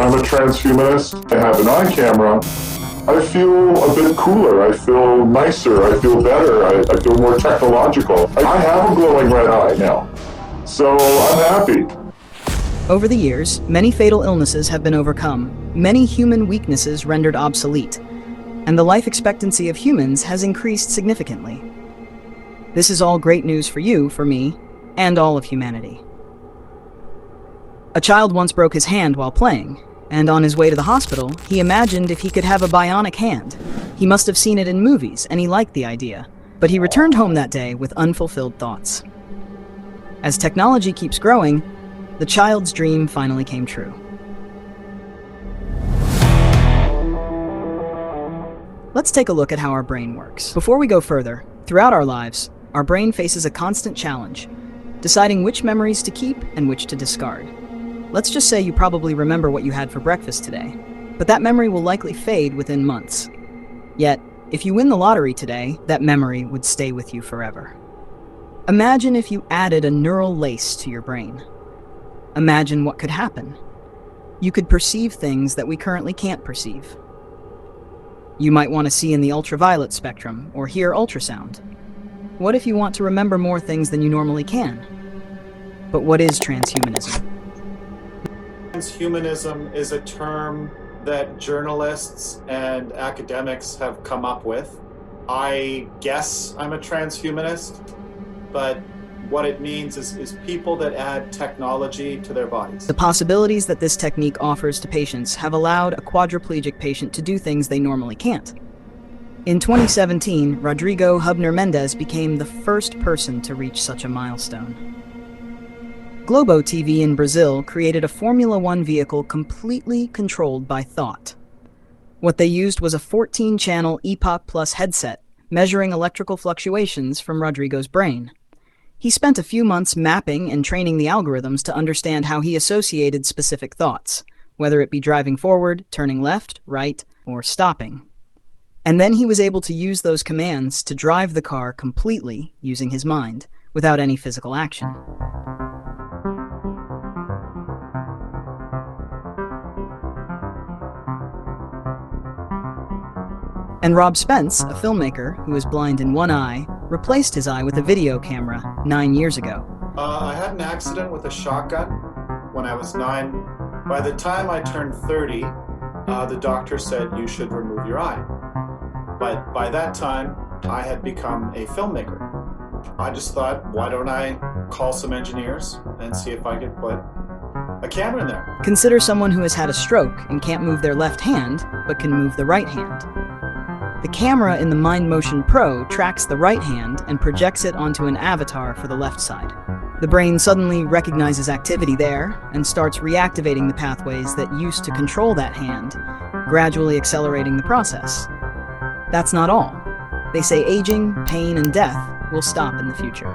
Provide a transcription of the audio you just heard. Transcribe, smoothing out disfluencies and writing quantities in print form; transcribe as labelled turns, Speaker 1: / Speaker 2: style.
Speaker 1: I'm a transhumanist. I have an eye camera. I feel a bit cooler. I feel nicer. I feel better. I feel more technological. I have a glowing red eye now. So I'm happy.
Speaker 2: Over the years, many fatal illnesses have been overcome, many human weaknesses rendered obsolete, and the life expectancy of humans has increased significantly. This is all great news for you, for me, and all of humanity. A child once broke his hand while playing, and on his way to the hospital, he imagined if he could have a bionic hand. He must have seen it in movies, and he liked the idea, but he returned home that day with unfulfilled thoughts. As technology keeps growing, the child's dream finally came true. Let's take a look at how our brain works. Before we go further, throughout our lives, our brain faces a constant challenge, deciding which memories to keep and which to discard. Let's just say you probably remember what you had for breakfast today, but that memory will likely fade within months. Yet, if you win the lottery today, that memory would stay with you forever. Imagine if you added a neural lace to your brain. Imagine what could happen. You could perceive things that we currently can't perceive. You might want to see in the ultraviolet spectrum or hear ultrasound. What if you want to remember more things than you normally can? But what is transhumanism?
Speaker 3: Transhumanism is a term that journalists and academics have come up with. I guess I'm a transhumanist, but what it means is people that add technology to their bodies.
Speaker 2: The possibilities that this technique offers to patients have allowed a quadriplegic patient to do things they normally can't. In 2017, Rodrigo Hubner Mendez became the first person to reach such a milestone. Globo TV in Brazil created a Formula One vehicle completely controlled by thought. What they used was a 14-channel EPOC Plus headset, measuring electrical fluctuations from Rodrigo's brain. He spent a few months mapping and training the algorithms to understand how he associated specific thoughts, whether it be driving forward, turning left, right, or stopping. And then he was able to use those commands to drive the car completely using his mind, without any physical action. And Rob Spence, a filmmaker who is blind in one eye, replaced his eye with a video camera 9 years ago.
Speaker 3: I had an accident with a shotgun when I was 9. By the time I turned 30, the doctor said you should remove your eye. But by that time, I had become a filmmaker. I just thought, why don't I call some engineers and see if I could put a camera in there.
Speaker 2: Consider someone who has had a stroke and can't move their left hand, but can move the right hand. The camera in the MindMotion Pro tracks the right hand and projects it onto an avatar for the left side. The brain suddenly recognizes activity there and starts reactivating the pathways that used to control that hand, gradually accelerating the process. That's not all. They say aging, pain, and death will stop in the future.